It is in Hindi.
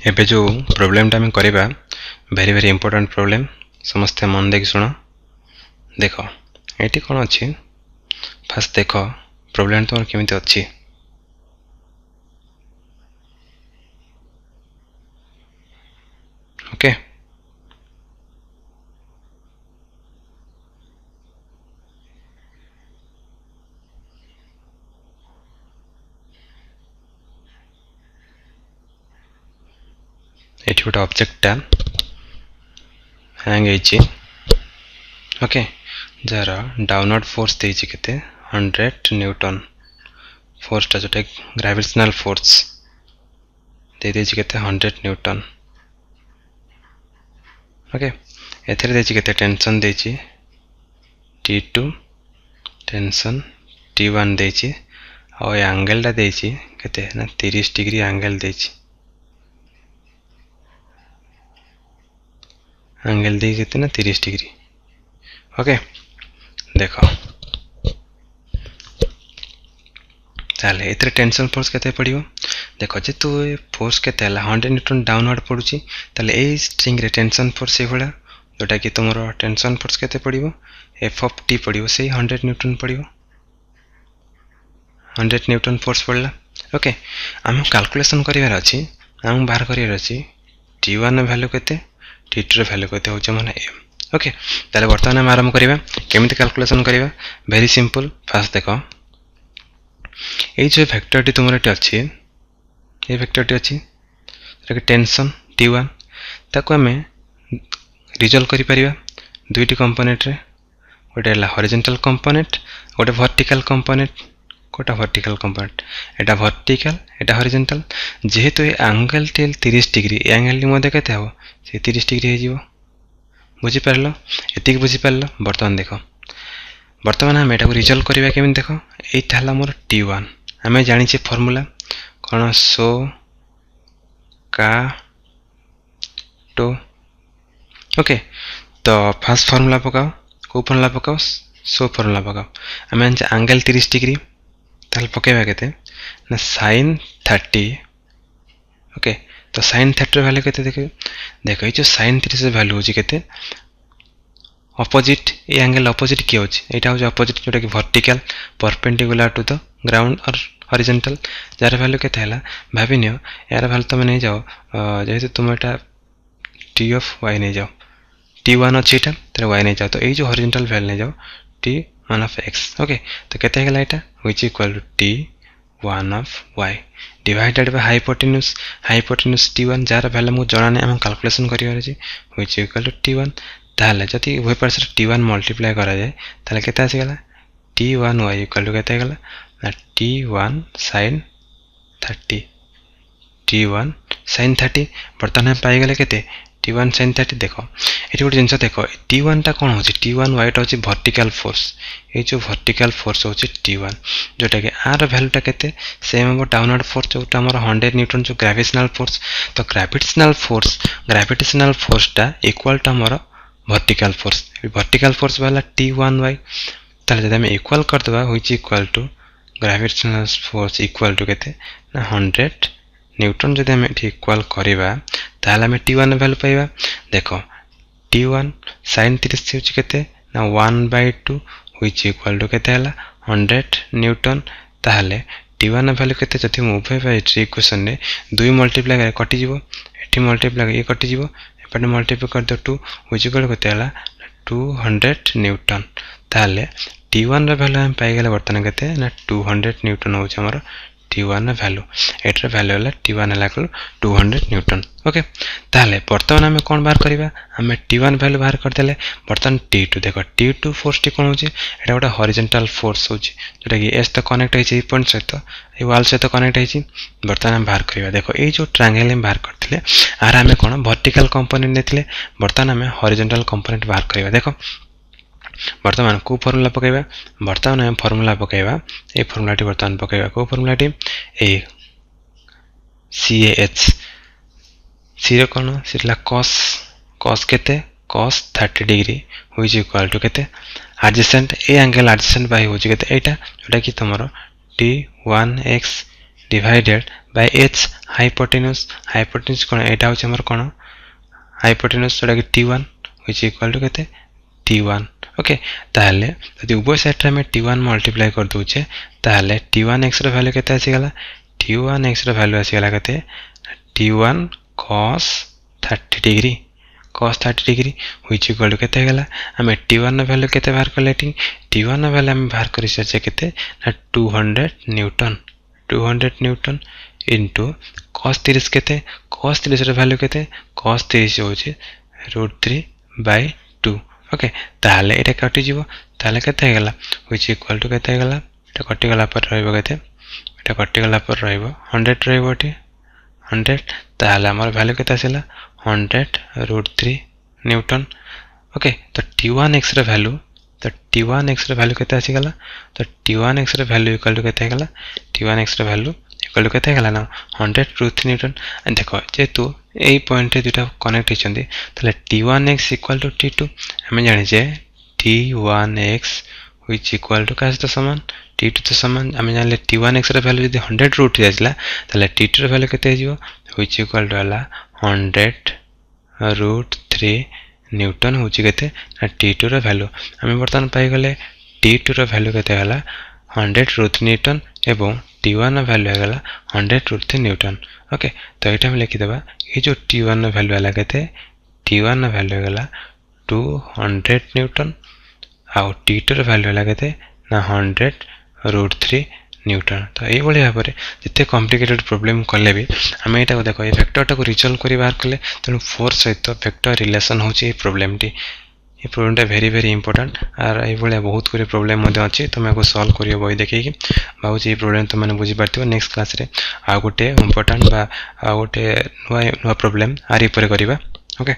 एबे जो प्रोब्लेम टा में करिबा वेरी वेरी इंपोर्टेंट प्रोब्लेम समस्ते मन देख सुनो देखो एटी कोन अछि फर्स्ट देखो प्रोब्लेम तो केमिति अछि ओके एटी गोटे ऑब्जेक्ट टा हैंग होइछि ओके जार डाउनवर्ड फोर्स देछि केते 100 न्यूटन फोर्स टा जोटे ग्रेविटेशनल फोर्स दे देछि केते 100 न्यूटन ओके एथरे देछि केते टेंशन देछि T2 टेंशन T1 देछि और एंगल टा देछि केते ना 30 डिग्री एंगल देछि एंगल दे केते ना 30 डिग्री ओके देखो ताले एथरे टेंशन फोर्स केते पड़ियो देखो जे तू फोर्स केते हला 100 न्यूटन डाउनवर्ड पड़ुची ताले ए स्ट्रिंग रे टेंशन फोर्स ए भला जोटा कि तुमरो टेंशन फोर्स केते पड़ियो F of T पड़ियो से 100 न्यूटन पड़ियो 100 न्यूटन फोर्स पड़ला ओके हम कैलकुलेशन करिवार अछि हम बाहर करिवार अछि T1 वैल्यू केते T2 वैल्यू केते हो माने m ओके ताले वर्तमान हम आरंभ करिवा केमिति कैलकुलेशन करिवा वेरी सिंपल फास्ट देखो ए जो वेक्टर टी तुमरे टी अछि ए वेक्टर टी अछि रे टेंशन T1 ताको हमें रिजल्व करि परिबा दुईटी कंपोनेंट रे गोटे हला हॉरिजॉन्टल कंपोनेंट गोटे वर्टिकल कंपोनेंट कोटा वर्टिकल कंपोनेंट एटा वर्टिकल एटा हॉरिजॉन्टल जेहेतु ए एंगल टेल 30 डिग्री एंगल मध्ये केते हो से 30 डिग्री हे जिवो बुझी परलो एतिक बुझी परलो वर्तमान देखो वर्तमान हम एटा को रिजल्व करिवा केमिन देखो एटा हला मोर T1 हमें जानि छै फार्मूला कोन सो का टो ओके तो फर्स्ट फार्मूला पकाओ को फार्मूला पकाओ सो फार्मूला पकाओ हमें एंगल 30 डिग्री ताल पकेबा केते ना sin 30 ओके तो sin 30 वैल्यू केते देखो ये जो sin 30 से वैल्यू होची केते ऑपोजिट ए एंगल ऑपोजिट की होची एटा हो ऑपोजिट जोटा कि vertical perpendicular to the ground और हॉरिजॉन्टल जार वैल्यू केते हला भाबी नियो यार वैल्यू तुम नै जाओ जेहेतु तुम एटा t ऑफ y नै जाओ T1 अछि एटा त y नै जाओ तो ए जो हॉरिजॉन्टल वैल्यू नै जाओ T1 ऑफ x ओके तो केते हला एटा which equal to T1 of y divided by hypotenuse T1 जार वैल्यू मु जणा नै हम कैलकुलेशन करिवार अछि व्हिच इक्वल टू T1 ताले जति उभय पार्श्व T1 मल्टीप्लाई करा जाए ताले केते आसी गला T1 y इक्वल टू केते गला ना T1 sin 30 T1 sin 30 वर्तमान हम पाई गले केते T1 sin 30 देखो एटी गोटे जिंस देखो T1 टा कोन होची T1 y टा होची वर्टिकल फोर्स ए जो वर्टिकल फोर्स होची T1 जोटा के आर वैल्यू टा केते सेम हो डाउनवर्ड फोर्स जोटा हमर 100 न्यूटन जो ग्रेविटेशनल फोर्स तो ग्रेविटेशनल फोर्स टा इक्वल टू हमर वर्टिकल फोर्स वाला T1y ताले जदि हम इक्वल कर दबा which equal to gravitational force equal to केते ना 100 न्यूटन जदि हम एठी इक्वल करिबा ताले हम T1 वैल्यू पाइबा देखो T1 sin 30 होची केते ना 1/2 व्हिच इक्वल टू केते हला 100 न्यूटन ताले T1 वैल्यू केते जति हम उभय बाय इक्वेशन ने 2 मल्टीप्लाई करे कटि जिवो एठी मल्टीप्लाई ए कटि जिवो एपटे मल्टीप्लाई कर दो 2 व्हिच इक्वल केते हला 200 न्यूटन ताले T1 रा वैल्यू हम पाई गेले वर्तमान केते ना 200 न्यूटन हो छ हमर T1 वैल्यू एटर वैल्यू हला T1 हला 200 न्यूटन ओके ताले वर्तमान हम कोन बाहर करिबा हम T1 वैल्यू बाहर कर देले वर्तमान T2 देखो T2 फोर्स टी कोन होची एटा गोटा हॉरिजॉन्टल फोर्स होची जोटा कि एस तो कनेक्ट होई पॉइंट सहित ए वॉल सहित कनेक्ट होई वर्तमान हम बाहर करिबा देखो ए जो ट्रायंगल हम बाहर करथिले आर हम कोन वर्टिकल कंपोनेंट नेथिले वर्तमान हम हॉरिजॉन्टल कंपोनेंट बाहर करिबा देखो वर्तमान को फार्मूला पकाइबा वर्तमान हम फार्मूला पकाइबा ए फार्मूला टी वर्तमान पकाइबा को फार्मूला टी ए CAH सी रे कोन सिला cos केते cos 30 degree which equal to केते एडजेसेंट ए एंगल एडजेसेंट बाय होची केते एटा जोटा कि तमरो T1x divided by h hypotenuse कोन एटा होछ हमर कोन हाइपोटेन्यूज जोटा कि t1 which equal to केते t1 ओके ताहले यदि उभय साइड रे हम t1 मल्टीप्लाई कर दोचे ताहले t1x रो वैल्यू केते आसी गला t1x रो वैल्यू आसी गला केते t1 cos 30 degree which equal to केते गला हम t1 रो वैल्यू केते बाहर कर लेटिंग t1 रो वैल्यू हम बाहर करि सचे केते 200 न्यूटन into cos 30 केते cos 30 रो वैल्यू केते cos 30 होचे √3/2 ओके ताहले एटा कटि जीवो ताहले केते गला which equal to केते गला एटा कटि गला पर रहइबो केते एटा कटि गला पर रहइबो 100 रहइबो टी 100 ताहले हमर वैल्यू केते आसिला 100 √3 न्यूटन ओके तो t1x रो वैल्यू केते आसी गला तो t1x row value equal to केते गला t1x row value equal to केते गला ना 100 √3 न्यूटन देखो जेतु एई पॉइंट रे दुटा कनेक्ट हिचंदी तले t1x इक्वल टू t2 हम जानि जे t1x which equal to कास तो समान t2 तो समान हम जानले t1x रो वैल्यू यदि 100 √3 आइला तले t2 रो वैल्यू केते हिजो which equal to हला 100 √3 न्यूटन होची केते t2 रो वैल्यू हम बर्तन पाई गले t2 रो वैल्यू केते हला 100 √3 न्यूटन एवं t1 रो वैल्यू हला 100 √3 न्यूटन ओके तो एटा हम लिखि देबा ये जो t1 रो वैल्यू हला केते t1 रो वैल्यू हला 200 न्यूटन आउ t2 रो वैल्यू हला केते ना 100 √3 न्यूटन तो एई बळे भाबरे जते कॉम्प्लिकेटेड प्रॉब्लम करले भी हम एटा देखो ए वेक्टर टा को रिजॉल्व करि बाहर करले तनु फोर्स सहित वेक्टर रिलेशन होची ए प्रॉब्लम टी ये प्रॉब्लम टा वेरी इंपोर्टेंट और ए बळे बहुत करे प्रॉब्लम मध्ये अछि तमे को सॉल्व करियो बई देखि कि बाबूजी ए प्रॉब्लम त माने बुझी पारथियो नेक्स्ट क्लास रे आ गोटे इंपोर्टेंट बा आ गोटे नुवा प्रॉब्लम आरी पर करिबा ओके